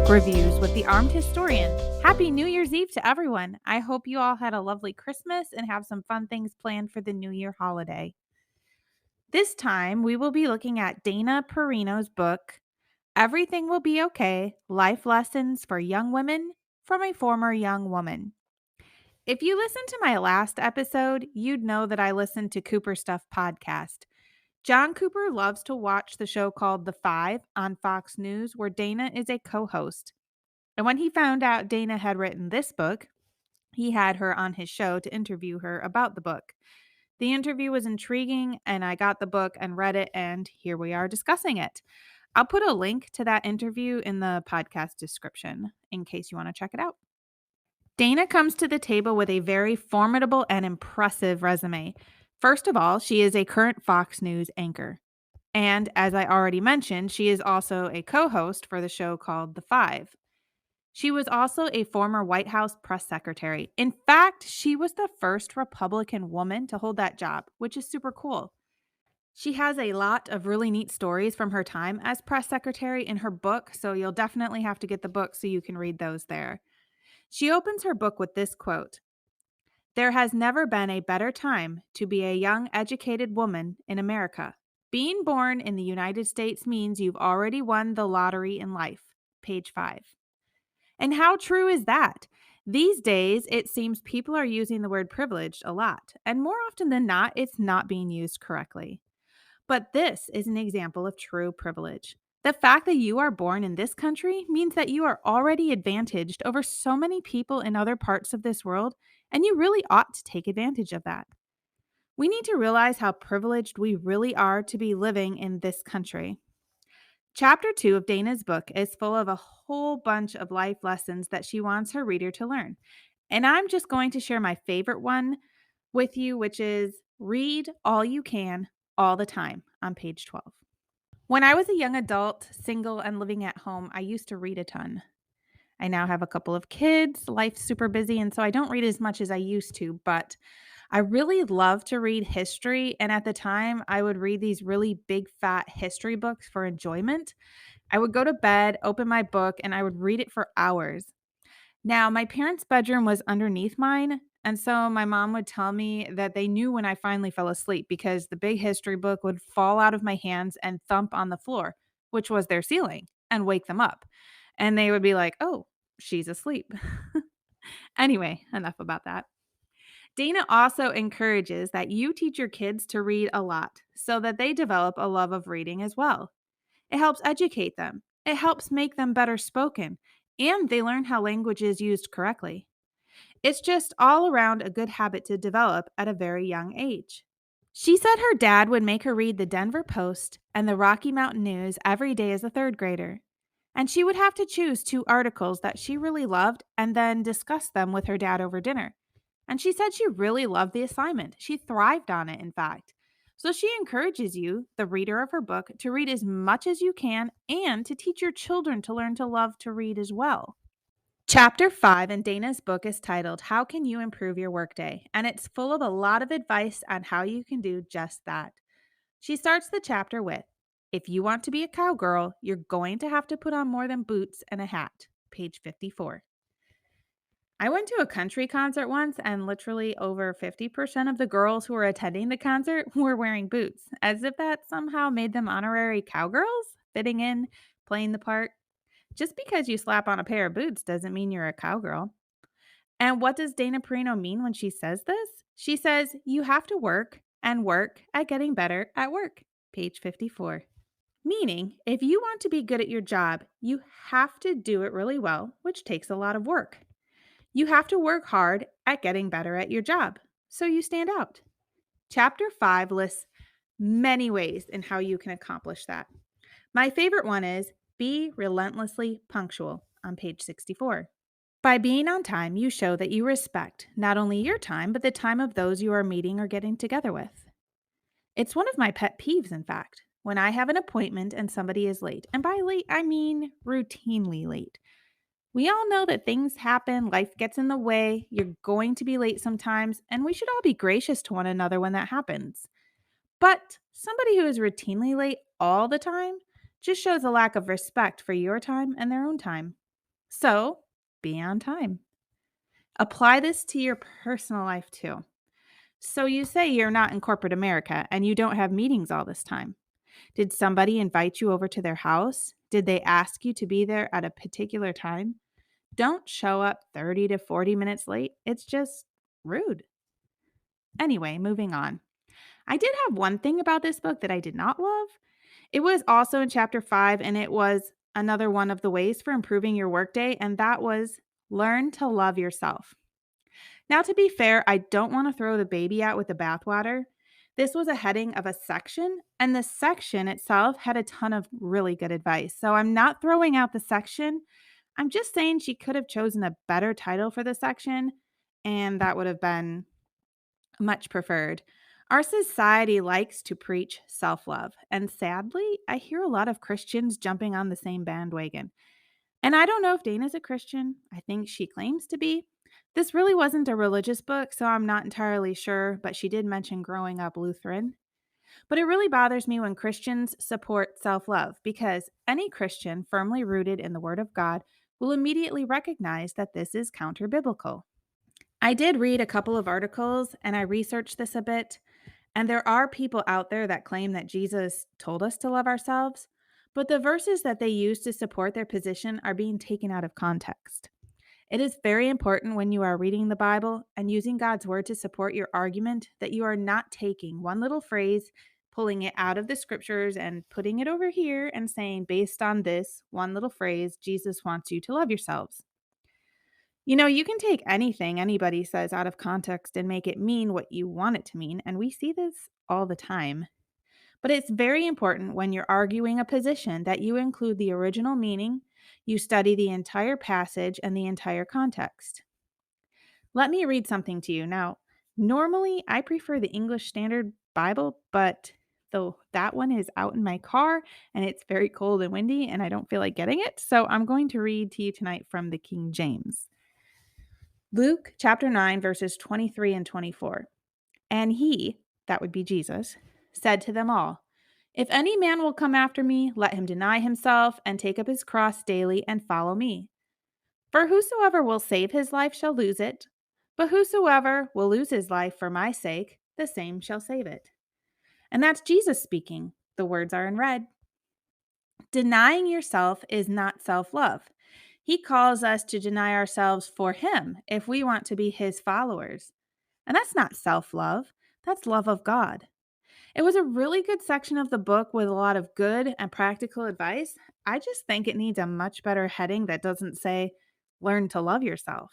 Book Reviews with the Armed Historian. Happy New Year's Eve to everyone. I hope you all had a lovely Christmas and have some fun things planned for the New Year holiday. This time, we will be looking at Dana Perino's book, Everything Will Be Okay: Life Lessons for Young Women from a Former Young Woman. If you listened to my last episode, you'd know that I listened to Cooper Stuff podcast. John Cooper loves to watch the show called The Five on Fox News, where Dana is a co host. And when he found out Dana had written this book, he had her on his show to interview her about the book. The interview was intriguing, and I got the book and read it, and here we are discussing it. I'll put a link to that interview in the podcast description in case you want to check it out. Dana comes to the table with a very formidable and impressive resume. First of all, she is a current Fox News anchor. And as I already mentioned, she is also a co host for the show called The Five. She was also a former White House press secretary. In fact, she was the first Republican woman to hold that job, which is super cool. She has a lot of really neat stories from her time as press secretary in her book, so you'll definitely have to get the book so you can read those there. She opens her book with this quote: "There has never been a better time to be a young, educated woman in America. Being born in the United States means you've already won the lottery in life." Page 5. And how true is that? These days, it seems people are using the word privileged a lot, and more often than not, it's not being used correctly. But this is an example of true privilege. The fact that you are born in this country means that you are already advantaged over so many people in other parts of this world, and you really ought to take advantage of that. We need to realize how privileged we really are to be living in this country. Chapter 2 of Dana's book is full of a whole bunch of life lessons that she wants her reader to learn. And I'm just going to share my favorite one with you, which is read all you can all the time on page 12. When I was a young adult, single, and living at home, I used to read a ton. I now have a couple of kids, life's super busy, and so I don't read as much as I used to, but I really love to read history. And at the time, I would read these really big, fat history books for enjoyment. I would go to bed, open my book, and I would read it for hours. Now, my parents' bedroom was underneath mine. And so my mom would tell me that they knew when I finally fell asleep because the big history book would fall out of my hands and thump on the floor, which was their ceiling, and wake them up. And they would be like, "Oh, she's asleep." Anyway, enough about that. Dana also encourages that you teach your kids to read a lot so that they develop a love of reading as well. It helps educate them, it helps make them better spoken, and they learn how language is used correctly. It's just all around a good habit to develop at a very young age. She said her dad would make her read the Denver Post and the Rocky Mountain News every day as a third grader. And she would have to choose two articles that she really loved and then discuss them with her dad over dinner. And she said she really loved the assignment. She thrived on it, in fact. So she encourages you, the reader of her book, to read as much as you can and to teach your children to learn to love to read as well. Chapter 5 in Dana's book is titled, How Can You Improve Your Workday? And it's full of a lot of advice on how you can do just that. She starts the chapter with, If you want to be a cowgirl, you're going to have to put on more than boots and a hat. Page 54. I went to a country concert once, and literally over 50% of the girls who were attending the concert were wearing boots, as if that somehow made them honorary cowgirls, fitting in, playing the part. Just because you slap on a pair of boots doesn't mean you're a cowgirl. And what does Dana Perino mean when she says this? She says, you have to work and work at getting better at work. Page 54. Meaning, if you want to be good at your job, you have to do it really well, which takes a lot of work. You have to work hard at getting better at your job, so you stand out. Chapter 5 lists many ways in how you can accomplish that. My favorite one is be relentlessly punctual on page 64. By being on time, you show that you respect not only your time, but the time of those you are meeting or getting together with. It's one of my pet peeves, in fact, when I have an appointment and somebody is late. And by late, I mean routinely late. We all know that things happen, life gets in the way, you're going to be late sometimes, and we should all be gracious to one another when that happens. But somebody who is routinely late all the time just shows a lack of respect for your time and their own time. So be on time. Apply this to your personal life too. So you say you're not in corporate America and you don't have meetings all this time. Did somebody invite you over to their house? Did they ask you to be there at a particular time? Don't show up 30 to 40 minutes late. It's just rude. Anyway, moving on. I did have one thing about this book that I did not love. It was also in chapter 5, and it was another one of the ways for improving your workday, and that was learn to love yourself. Now, to be fair, I don't want to throw the baby out with the bathwater. This was a heading of a section, and the section itself had a ton of really good advice. So I'm not throwing out the section. I'm just saying she could have chosen a better title for the section, and that would have been much preferred. Our society likes to preach self love, and sadly, I hear a lot of Christians jumping on the same bandwagon. And I don't know if Dana's a Christian. I think she claims to be. This really wasn't a religious book, so I'm not entirely sure, but she did mention growing up Lutheran. But it really bothers me when Christians support self love because any Christian firmly rooted in the Word of God will immediately recognize that this is counter biblical. I did read a couple of articles and I researched this a bit, and there are people out there that claim that Jesus told us to love ourselves, but the verses that they use to support their position are being taken out of context. It is very important when you are reading the Bible and using God's word to support your argument that you are not taking one little phrase, pulling it out of the scriptures and putting it over here and saying, based on this one little phrase, Jesus wants you to love yourselves. You can take anything anybody says out of context and make it mean what you want it to mean, and we see this all the time. But it's very important when you're arguing a position that you include the original meaning, you study the entire passage and the entire context. Let me read something to you. Now, normally I prefer the English Standard Bible, but though that one is out in my car and it's very cold and windy and I don't feel like getting it, so I'm going to read to you tonight from the King James. Luke chapter 9, verses 23 and 24. And he, that would be Jesus, said to them all, if any man will come after me, let him deny himself and take up his cross daily and follow me. For whosoever will save his life shall lose it, but whosoever will lose his life for my sake, the same shall save it. And that's Jesus speaking. The words are in red. Denying yourself is not self love. He calls us to deny ourselves for him if we want to be his followers. And that's not self love, that's love of God. It was a really good section of the book with a lot of good and practical advice. I just think it needs a much better heading that doesn't say, learn to love yourself.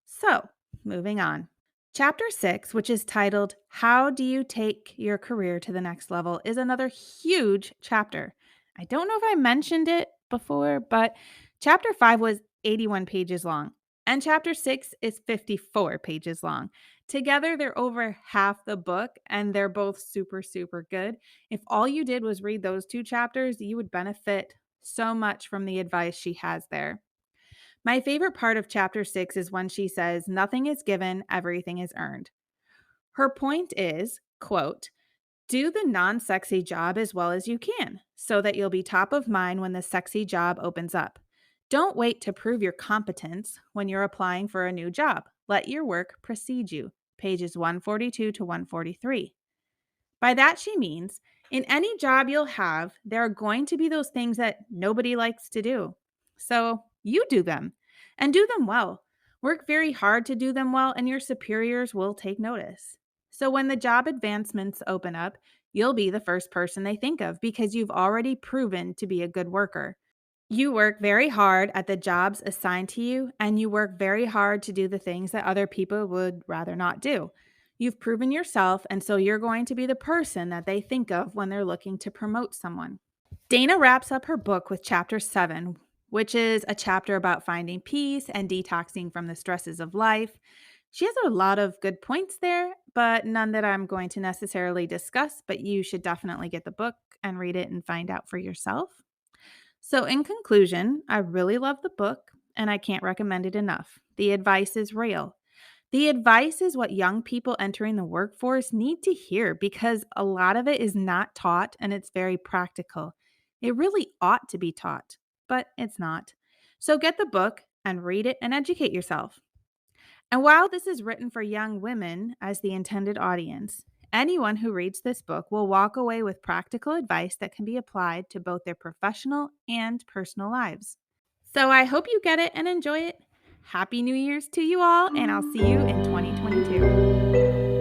So, moving on. Chapter 6, which is titled, How Do You Take Your Career to the Next Level, is another huge chapter. I don't know if I mentioned it before, but chapter 5 was 81 pages long, and chapter 6 is 54 pages long. Together, they're over half the book, and they're both super, super good. If all you did was read those two chapters, you would benefit so much from the advice she has there. My favorite part of chapter 6 is when she says, nothing is given, everything is earned. Her point is, quote, do the non-sexy job as well as you can so that you'll be top of mind when the sexy job opens up. Don't wait to prove your competence when you're applying for a new job. Let your work precede you. Pages 142 to 143. By that, she means in any job you'll have, there are going to be those things that nobody likes to do. So you do them and do them well. Work very hard to do them well, and your superiors will take notice. So when the job advancements open up, you'll be the first person they think of because you've already proven to be a good worker. You work very hard at the jobs assigned to you, and you work very hard to do the things that other people would rather not do. You've proven yourself, and so you're going to be the person that they think of when they're looking to promote someone. Dana wraps up her book with chapter 7, which is a chapter about finding peace and detoxing from the stresses of life. She has a lot of good points there, but none that I'm going to necessarily discuss, but you should definitely get the book and read it and find out for yourself. So, in conclusion, I really love the book and I can't recommend it enough. The advice is real. The advice is what young people entering the workforce need to hear because a lot of it is not taught and it's very practical. It really ought to be taught, but it's not. So get the book and read it and educate yourself. And while this is written for young women as the intended audience, anyone who reads this book will walk away with practical advice that can be applied to both their professional and personal lives. So I hope you get it and enjoy it. Happy New Year's to you all, and I'll see you in 2022.